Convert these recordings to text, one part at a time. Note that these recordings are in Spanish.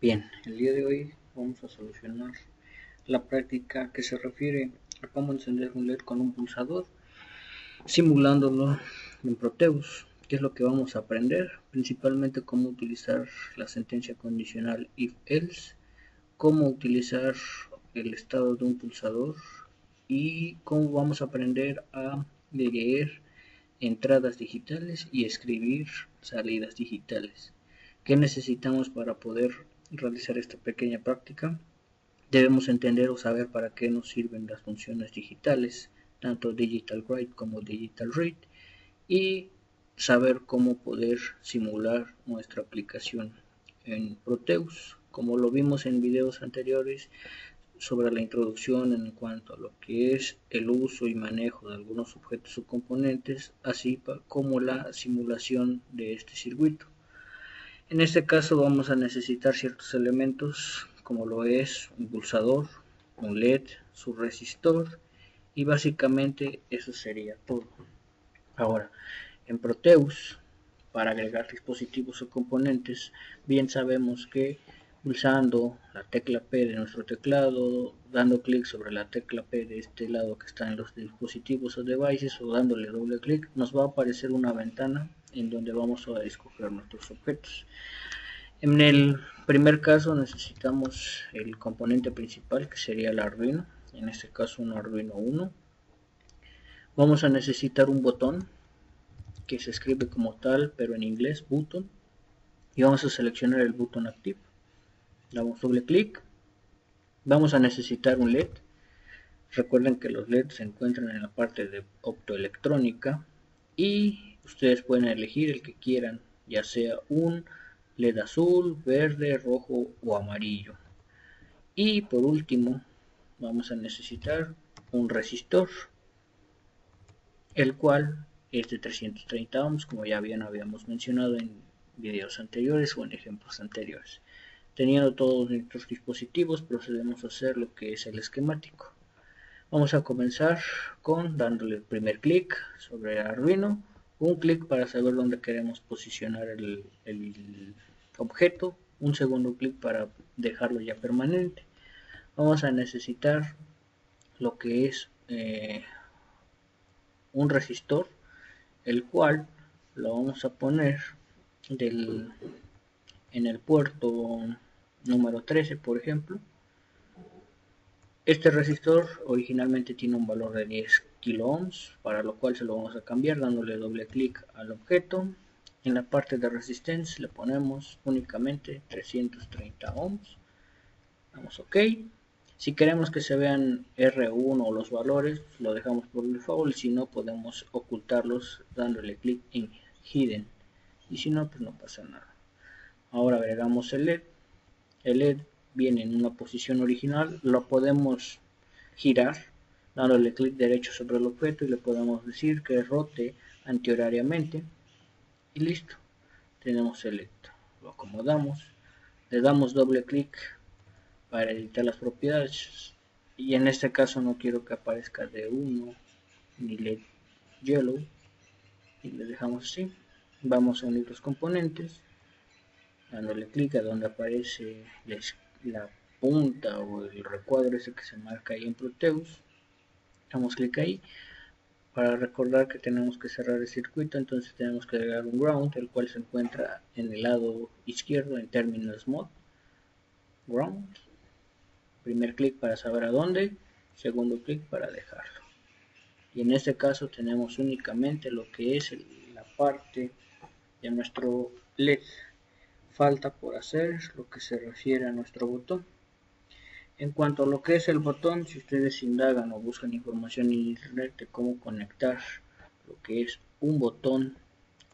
Bien, el día de hoy vamos a solucionar la práctica que se refiere a cómo encender un LED con un pulsador, simulándolo en Proteus. ¿Qué es lo que vamos a aprender? Principalmente cómo utilizar la sentencia condicional if-else, cómo utilizar el estado de un pulsador y cómo vamos a aprender a leer entradas digitales y escribir salidas digitales. ¿Qué necesitamos para poder realizar esta pequeña práctica? Debemos entender o saber para qué nos sirven las funciones digitales, tanto digital write como digital read, y saber cómo poder simular nuestra aplicación en Proteus. Como lo vimos en videos anteriores sobre la introducción en cuanto a lo que es el uso y manejo de algunos objetos o componentes, así como la simulación de este circuito. En este caso vamos a necesitar ciertos elementos como lo es un pulsador, un LED, su resistor y básicamente eso sería todo. Ahora, en Proteus, para agregar dispositivos o componentes, bien sabemos que pulsando la tecla P de nuestro teclado, dando clic sobre la tecla P de este lado que está en los dispositivos o devices o dándole doble clic, nos va a aparecer una ventana en donde vamos a escoger nuestros objetos. En el primer caso necesitamos el componente principal que sería el Arduino, en este caso un Arduino 1. Vamos a necesitar un botón que se escribe como tal pero en inglés, button, y vamos a seleccionar el botón activo. Damos doble clic. Vamos a necesitar un LED. Recuerden que los LEDs se encuentran en la parte de optoelectrónica y ustedes pueden elegir el que quieran, ya sea un LED azul, verde, rojo o amarillo. Y por último vamos a necesitar un resistor, el cual es de 330 ohms, como ya bien habíamos mencionado en videos anteriores o en ejemplos anteriores. Teniendo todos nuestros dispositivos, procedemos a hacer lo que es el esquemático. Vamos a comenzar con dándole el primer clic sobre Arduino, un clic para saber dónde queremos posicionar el objeto, un segundo clic para dejarlo ya permanente. Vamos a necesitar lo que es un resistor, el cual lo vamos a poner en el puerto número 13, por ejemplo. Este resistor originalmente tiene un valor de 10 kilo ohms, para lo cual se lo vamos a cambiar dándole doble clic al objeto. En la parte de resistance le ponemos únicamente 330 ohms. Damos OK. Si queremos que se vean R1 o los valores, lo dejamos por default, si no podemos ocultarlos dándole clic en Hidden, y si no, pues no pasa nada. Ahora agregamos el LED. El LED viene en una posición original, lo podemos girar dándole clic derecho sobre el objeto y le podemos decir que rote antihorariamente y listo, tenemos el LED. Lo acomodamos, le damos doble clic para editar las propiedades y en este caso no quiero que aparezca de 1 ni LED yellow y le dejamos así. Vamos a unir los componentes dándole clic a donde aparece la punta o el recuadro ese que se marca ahí en Proteus. Damos clic ahí para recordar que tenemos que cerrar el circuito, entonces tenemos que agregar un ground, el cual se encuentra en el lado izquierdo en Terminals Mode. Ground, primer clic para saber a dónde, segundo clic para dejarlo. Y en este caso tenemos únicamente lo que es la parte de nuestro LED. Falta por hacer lo que se refiere a nuestro botón. En cuanto a lo que es el botón, si ustedes indagan o buscan información en internet de cómo conectar lo que es un botón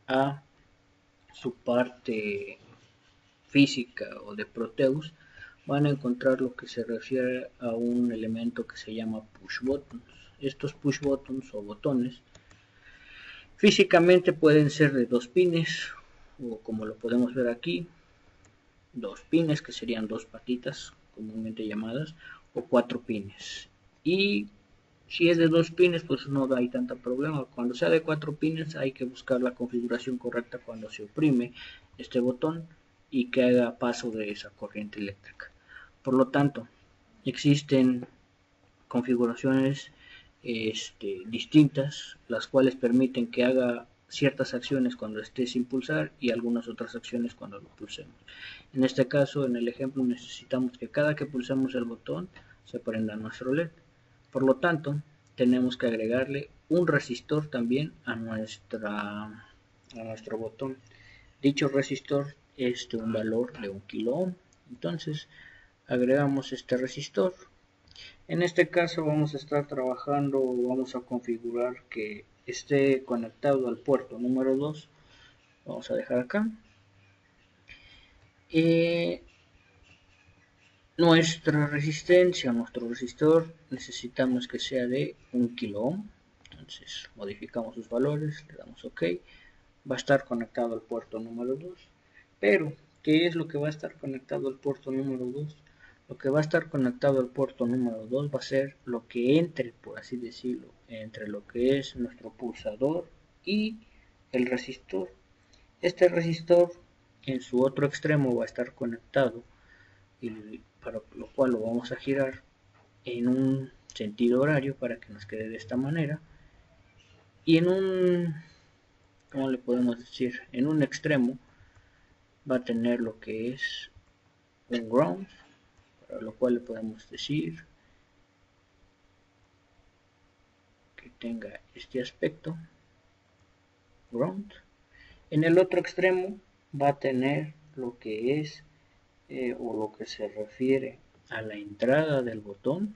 a su parte física o de Proteus, van a encontrar lo que se refiere a un elemento que se llama push buttons. Estos push buttons o botones físicamente pueden ser de 2 pines o como lo podemos ver aquí, 2 pines que serían 2 patitas comúnmente llamadas, o 4 pines. Y si es de 2 pines, pues no hay tanto problema. Cuando sea de 4 pines hay que buscar la configuración correcta cuando se oprime este botón y que haga paso de esa corriente eléctrica. Por lo tanto, existen configuraciones distintas, las cuales permiten que haga ciertas acciones cuando esté sin pulsar y algunas otras acciones cuando lo pulsemos. En este caso, en el ejemplo, necesitamos que cada que pulsemos el botón se prenda nuestro LED. Por lo tanto, tenemos que agregarle un resistor también a nuestro botón. Dicho resistor es de un valor de 1 kilo ohm. Entonces, agregamos este resistor. En este caso vamos a estar trabajando, vamos a configurar que esté conectado al puerto número 2. Vamos a dejar acá. Nuestra resistencia, nuestro resistor, necesitamos que sea de 1 kilo ohm. Entonces modificamos sus valores, le damos OK. Va a estar conectado al puerto número 2. Pero, ¿qué es lo que va a estar conectado al puerto número 2? Lo que va a estar conectado al puerto número 2 va a ser lo que entre, por así decirlo, entre lo que es nuestro pulsador y el resistor. Este resistor en su otro extremo va a estar conectado, y para lo cual lo vamos a girar en un sentido horario para que nos quede de esta manera. Y en un, ¿cómo le podemos decir? En un extremo va a tener lo que es un ground, para lo cual le podemos decir que tenga este aspecto, ground. En el otro extremo va a tener lo que es o lo que se refiere a la entrada del botón,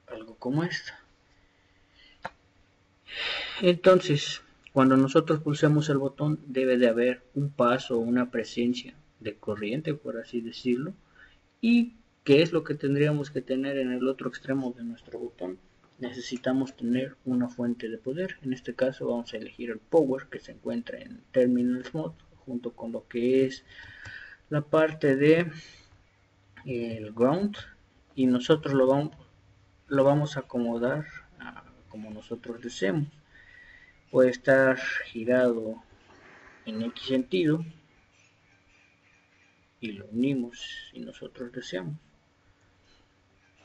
algo como esta. Entonces, cuando nosotros pulsemos el botón, debe de haber un paso o una presencia de corriente, por así decirlo. ¿Y qué es lo que tendríamos que tener en el otro extremo de nuestro botón? Necesitamos tener una fuente de poder. En este caso vamos a elegir el power, que se encuentra en terminals mode, junto con lo que es la parte de el ground, y nosotros lo vamos a acomodar como nosotros deseemos. Puede estar girado en X sentido y lo unimos si nosotros deseamos.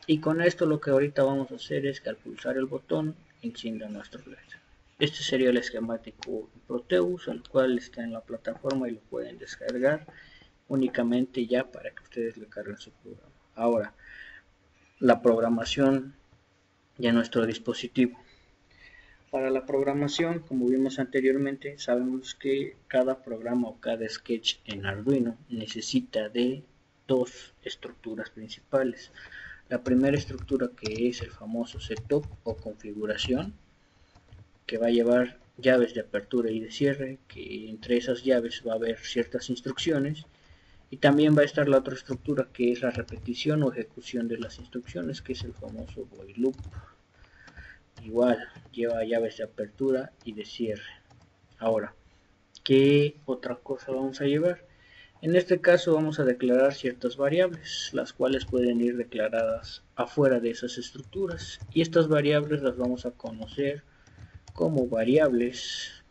Y con esto lo que ahorita vamos a hacer es que al pulsar el botón encienda nuestro LED. Este sería el esquemático Proteus, el cual está en la plataforma y lo pueden descargar únicamente ya para que ustedes le carguen su programa. Ahora, la programación de nuestro dispositivo. Para la programación, como vimos anteriormente, sabemos que cada programa o cada sketch en Arduino necesita de dos estructuras principales. La primera estructura, que es el famoso setup o configuración, que va a llevar llaves de apertura y de cierre, que entre esas llaves va a haber ciertas instrucciones, y también va a estar la otra estructura, que es la repetición o ejecución de las instrucciones, que es el famoso while loop. Igual lleva llaves de apertura y de cierre. Ahora, ¿qué otra cosa vamos a llevar? En este caso vamos a declarar ciertas variables, las cuales pueden ir declaradas afuera de esas estructuras, y estas variables las vamos a conocer como variables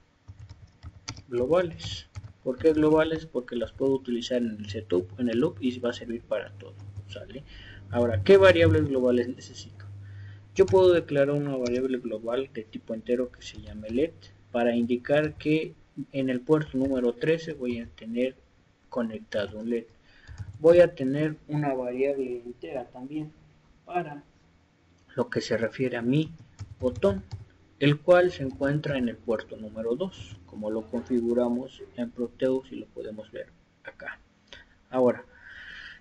globales. ¿Por qué globales? Porque las puedo utilizar en el setup, en el loop, y va a servir para todo, ¿sale? Ahora, ¿qué variables globales necesito? Yo puedo declarar una variable global de tipo entero que se llame LED para indicar que en el puerto número 13 voy a tener conectado un LED. Voy a tener una variable entera también para lo que se refiere a mi botón, el cual se encuentra en el puerto número 2, como lo configuramos en Proteus y lo podemos ver acá. Ahora,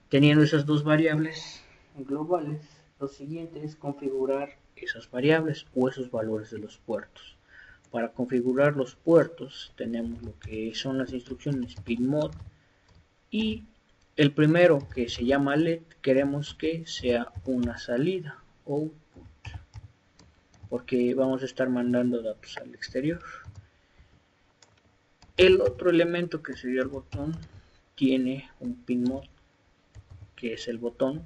teniendo esas dos variables globales, lo siguiente es configurar esas variables o esos valores de los puertos. Para configurar los puertos tenemos lo que son las instrucciones pinMod, y el primero, que se llama LED, queremos que sea una salida output, porque vamos a estar mandando datos al exterior. El otro elemento, que sería el botón, tiene un pinMod, que es el botón,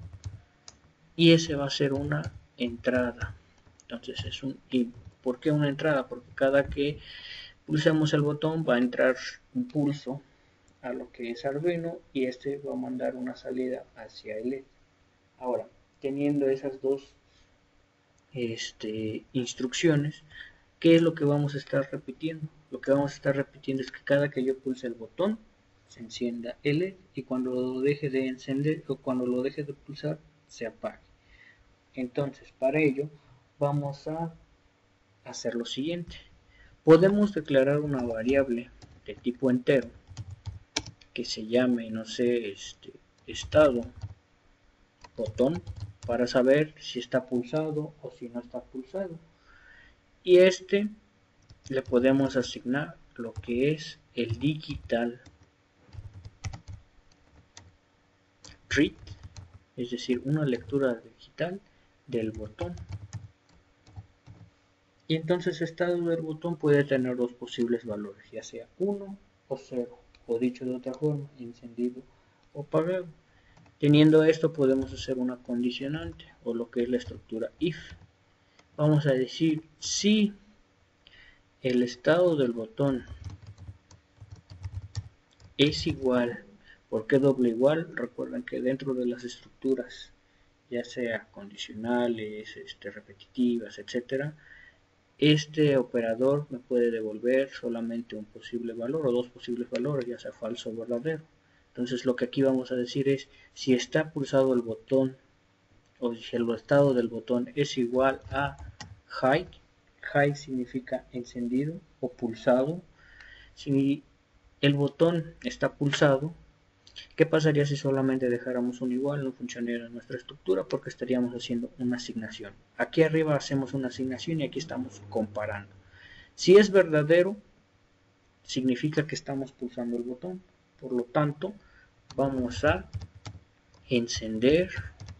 y ese va a ser una entrada. Entonces es un, ¿y por qué una entrada? Porque cada que pulsemos el botón, va a entrar un pulso a lo que es Arduino y este va a mandar una salida hacia el LED. Ahora, teniendo esas dos instrucciones, ¿qué es lo que vamos a estar repitiendo? Lo que vamos a estar repitiendo es que cada que yo pulse el botón se encienda el LED y cuando lo deje de encender o cuando lo deje de pulsar se apague. Entonces, para ello vamos a hacer lo siguiente. Podemos declarar una variable de tipo entero que se llame, no sé, estado botón, para saber si está pulsado o si no está pulsado. Y le podemos asignar lo que es el digital read, es decir, una lectura digital del botón. Y entonces el estado del botón puede tener dos posibles valores, ya sea 1 o 0, o dicho de otra forma, encendido o apagado. Teniendo esto podemos hacer una condicionante o lo que es la estructura if. Vamos a decir si el estado del botón es igual. ¿Por qué doble igual? Recuerden que dentro de las estructuras, ya sea condicionales, repetitivas, etcétera, este operador me puede devolver solamente un posible valor o dos posibles valores, ya sea falso o verdadero. Entonces lo que aquí vamos a decir es si está pulsado el botón o si el estado del botón es igual a high. High significa encendido o pulsado. Si el botón está pulsado, ¿qué pasaría si solamente dejáramos un igual? No funcionaría nuestra estructura porque estaríamos haciendo una asignación. Aquí arriba hacemos una asignación y aquí estamos comparando. Si es verdadero, significa que estamos pulsando el botón. Por lo tanto, vamos a encender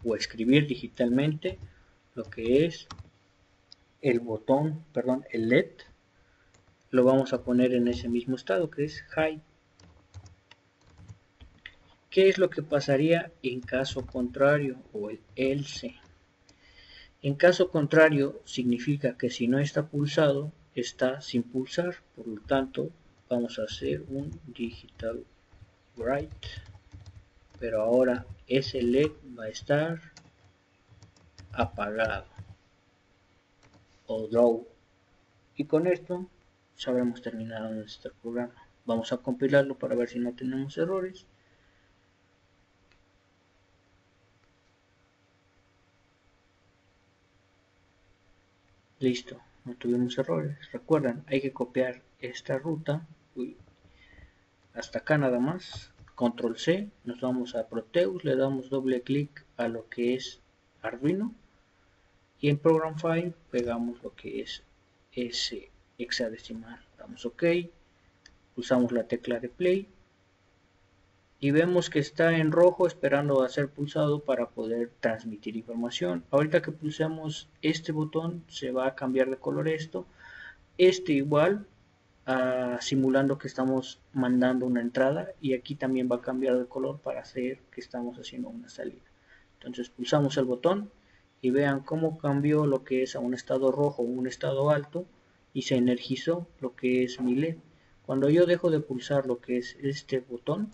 o escribir digitalmente lo que es el botón, perdón, el LED. Lo vamos a poner en ese mismo estado que es high. ¿Qué es lo que pasaría en caso contrario o el else? En caso contrario significa que si no está pulsado, está sin pulsar. Por lo tanto, vamos a hacer un digital write. Pero ahora ese LED va a estar apagado o draw. Y con esto ya habremos terminado nuestro programa. Vamos a compilarlo para ver si no tenemos errores. Listo, no tuvimos errores. Recuerden, hay que copiar esta ruta hasta acá nada más. Control C, nos vamos a Proteus, le damos doble clic a lo que es Arduino y en Program File pegamos lo que es ese hexadecimal. Damos OK, pulsamos la tecla de Play y vemos que está en rojo esperando a ser pulsado para poder transmitir información. Ahorita que pulsemos este botón se va a cambiar de color esto. Igual simulando que estamos mandando una entrada y aquí también va a cambiar de color para hacer que estamos haciendo una salida. Entonces pulsamos el botón y vean cómo cambió lo que es a un estado rojo o un estado alto y se energizó lo que es mi LED. Cuando yo dejo de pulsar lo que es este botón,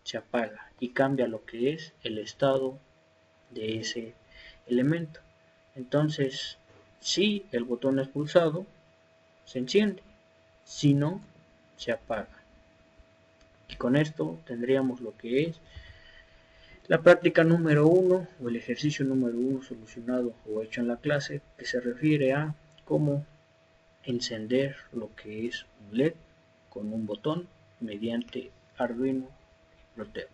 se apaga y cambia lo que es el estado de ese elemento. Entonces, si el botón es pulsado, se enciende, si no, se apaga. Y con esto tendríamos lo que es la práctica número 1 o el ejercicio número 1 solucionado o hecho en la clase, que se refiere a cómo encender lo que es un LED con un botón mediante Arduino y Proteus.